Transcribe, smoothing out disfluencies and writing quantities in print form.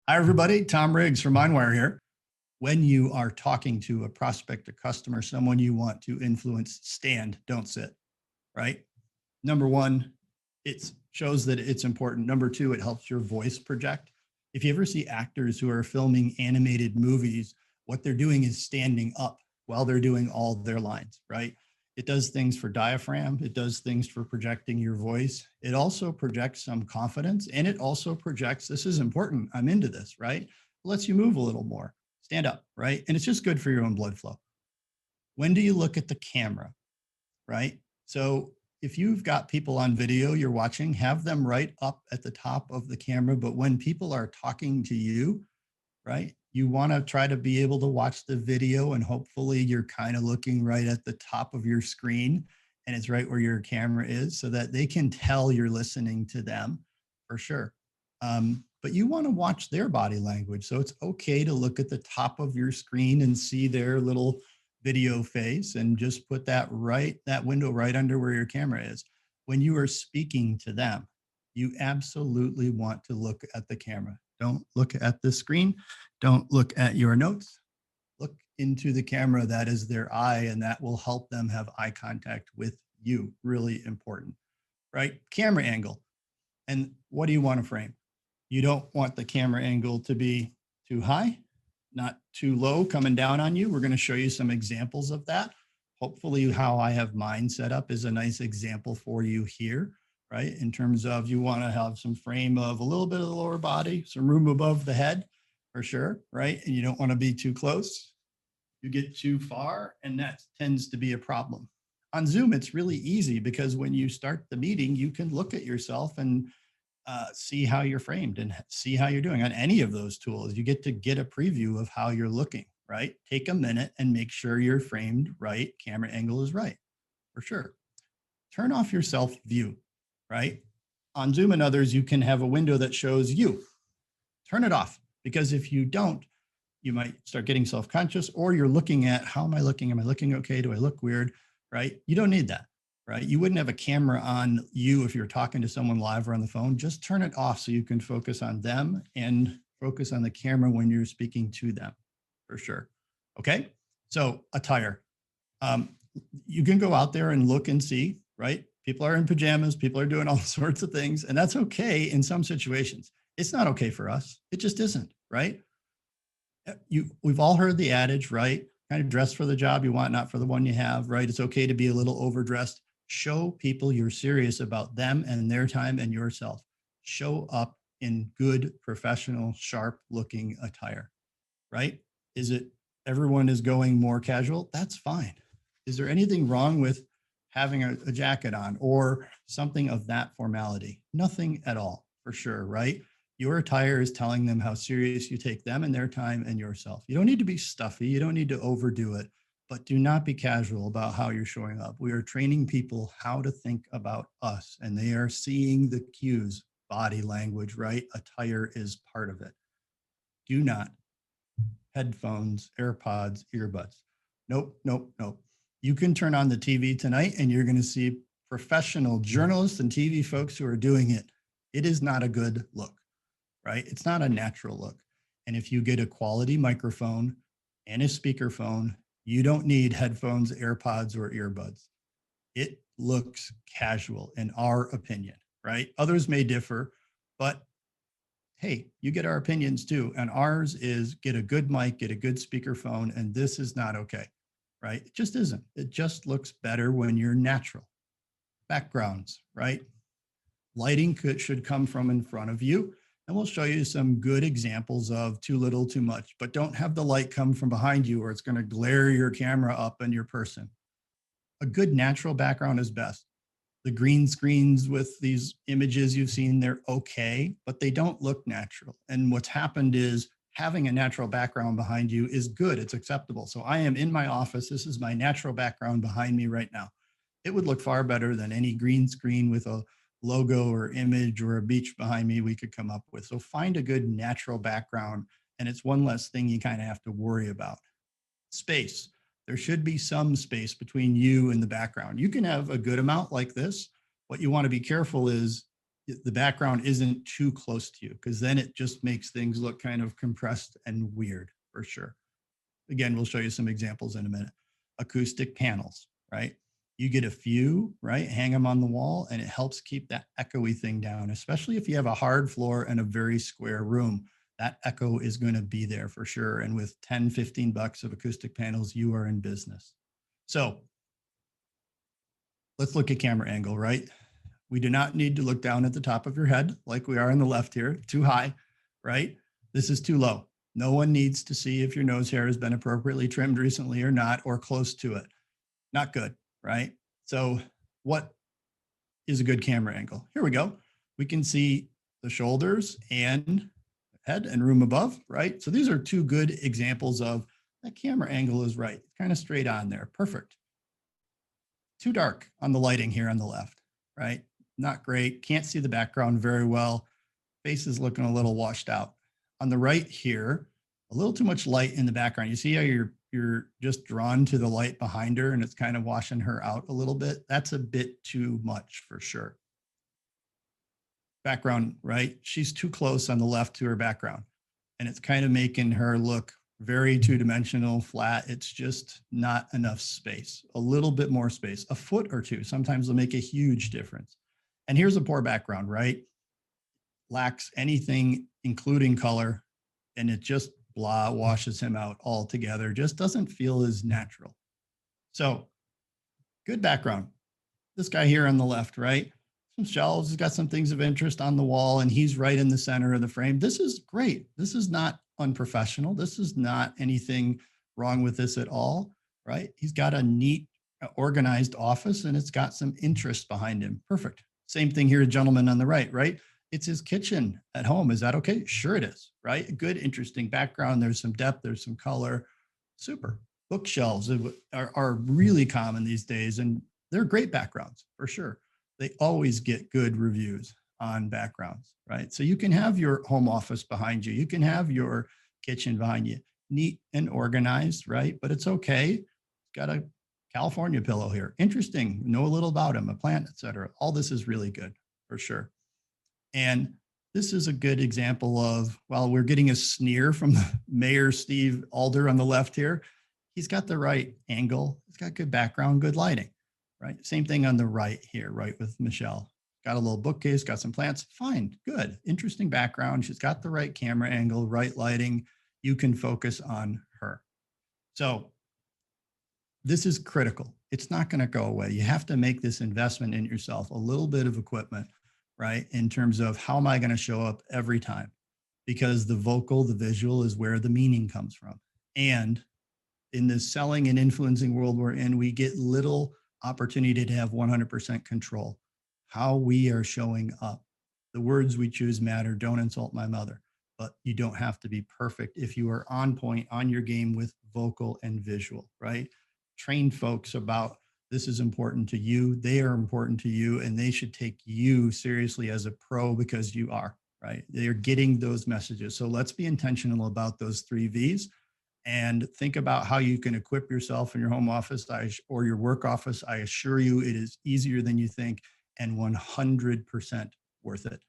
Hi, everybody. Tom Riggs from Mindwire here. When you are talking to a prospect, a customer, someone you want to influence, stand, don't sit, right? Number one, it shows that it's important. Number two, it helps your voice project. If you ever see actors who are filming animated movies, what they're doing is standing up while they're doing all their lines, right? It does things for diaphragm. It does things for projecting your voice. It also projects some confidence, and it also projects, this is important, I'm into this, right? It lets you move a little more, stand up, right? And it's just good for your own blood flow. When do you look at the camera, right? So if you've got people on video you're watching, have them right up at the top of the camera. But when people are talking to you, right, you want to try to be able to watch the video, and hopefully you're kind of looking right at the top of your screen and it's right where your camera is so that they can tell you're listening to them for sure. But you want to watch their body language. So it's okay to look at the top of your screen and see their little video face and just put that window right under where your camera is. When you are speaking to them, you absolutely want to look at the camera. Don't look at the screen. Don't look at your notes. Look into the camera. That is their eye, and that will help them have eye contact with you. Really important, right? Camera angle. And what do you want to frame? You don't want the camera angle to be too high, not too low coming down on you. We're going to show you some examples of that. Hopefully how I have mine set up is a nice example for you here, right? In terms of you want to have some frame of a little bit of the lower body, some room above the head for sure, right? And you don't want to be too close. You get too far, and that tends to be a problem. On Zoom, it's really easy because when you start the meeting, you can look at yourself and see how you're framed and see how you're doing on any of those tools. You get to get a preview of how you're looking, right? Take a minute and make sure you're framed right. Camera angle is right for sure. Turn off your self view, right? On Zoom and others, you can have a window that shows you. Turn it off, because if you don't, you might start getting self-conscious, or you're looking at, how am I looking? Am I looking okay? Do I look weird? Right? You don't need that, right? You wouldn't have a camera on you if you're talking to someone live or on the phone. Just turn it off so you can focus on them and focus on the camera when you're speaking to them for sure. Okay. So attire. You can go out there and look and see, right? People are in pajamas, people are doing all sorts of things, and that's okay in some situations. It's not okay for us. It just isn't, right? We've all heard the adage, right? Kind of dress for the job you want, not for the one you have, right? It's okay to be a little overdressed. Show people you're serious about them and their time and yourself. Show up in good, professional, sharp looking attire, right? Is it everyone is going more casual? That's fine. Is there anything wrong with having a jacket on or something of that formality? Nothing at all, for sure, right? Your attire is telling them how serious you take them and their time and yourself. You don't need to be stuffy. You don't need to overdo it, but do not be casual about how you're showing up. We are training people how to think about us, and they are seeing the cues, body language, right? Attire is part of it. Do not headphones, AirPods, earbuds. Nope, nope, nope. You can turn on the TV tonight and you're going to see professional journalists and TV folks who are doing it. It is not a good look, right? It's not a natural look. And if you get a quality microphone and a speakerphone, you don't need headphones, AirPods, or earbuds. It looks casual in our opinion, right? Others may differ, but hey, you get our opinions too. And ours is get a good mic, get a good speakerphone, and this is not okay, right? It just isn't. It just looks better when you're natural. Backgrounds, right? Lighting should come from in front of you. And we'll show you some good examples of too little, too much, but don't have the light come from behind you or it's going to glare your camera up and your person. A good natural background is best. The green screens with these images you've seen, they're okay, but they don't look natural. And what's happened is having a natural background behind you is good. It's acceptable. So I am in my office. This is my natural background behind me right now. It would look far better than any green screen with a logo or image or a beach behind me we could come up with. So find a good natural background, and it's one less thing you kind of have to worry about. Space. There should be some space between you and the background. You can have a good amount like this. What you want to be careful is the background isn't too close to you, because then it just makes things look kind of compressed and weird for sure. Again, we'll show you some examples in a minute. Acoustic panels, right? You get a few, right? Hang them on the wall, and it helps keep that echoey thing down, especially if you have a hard floor and a very square room. That echo is going to be there for sure. And with 10, 15 bucks of acoustic panels, you are in business. So let's look at camera angle, right? We do not need to look down at the top of your head like we are on the left here, too high, right? This is too low. No one needs to see if your nose hair has been appropriately trimmed recently or not, or close to it. Not good, right? So what is a good camera angle? Here we go. We can see the shoulders and head and room above, right? So these are two good examples of that camera angle is right. It's kind of straight on there. Perfect. Too dark on the lighting here on the left, right? Not great. Can't see the background very well. Face is looking a little washed out. On the right here, a little too much light in the background. You see how you're just drawn to the light behind her and it's kind of washing her out a little bit. That's a bit too much for sure. Background, right? She's too close on the left to her background, and it's kind of making her look very two-dimensional, flat. It's just not enough space. A little bit more space, a foot or two, sometimes will make a huge difference. And here's a poor background, right? Lacks anything, including color, and it just blah, washes him out altogether. Just doesn't feel as natural. So good background. This guy here on the left, right? Some shelves, he's got some things of interest on the wall, and he's right in the center of the frame. This is great. This is not unprofessional. This is not anything wrong with this at all, right? He's got a neat, organized office, and it's got some interest behind him. Perfect. Same thing here, gentleman on the right, right? It's his kitchen at home. Is that okay? Sure it is, right? Good, interesting background. There's some depth, there's some color. Super. Bookshelves are really common these days, and they're great backgrounds for sure. They always get good reviews on backgrounds, right? So you can have your home office behind you. You can have your kitchen behind you, neat and organized, right? But it's okay. It's got a California pillow here. Interesting. Know a little about him, a plant, etc. All this is really good for sure. And this is a good example of, while we're getting a sneer from the Mayor Steve Alder on the left here, he's got the right angle. He's got good background, good lighting, right? Same thing on the right here, right, with Michelle. Got a little bookcase, got some plants. Fine, good, interesting background. She's got the right camera angle, right lighting. You can focus on her. So this is critical. It's not going to go away. You have to make this investment in yourself, a little bit of equipment, right? In terms of, how am I going to show up every time? Because the vocal, the visual is where the meaning comes from. And in this selling and influencing world we're in, we get little opportunity to have 100% control. How we are showing up. The words we choose matter. Don't insult my mother. But you don't have to be perfect if you are on point, on your game with vocal and visual, right? Train folks about, this is important to you. They are important to you, and they should take you seriously as a pro, because you are, right? They are getting those messages. So let's be intentional about those 3 V's and think about how you can equip yourself in your home office or your work office. I assure you it is easier than you think, and 100% worth it.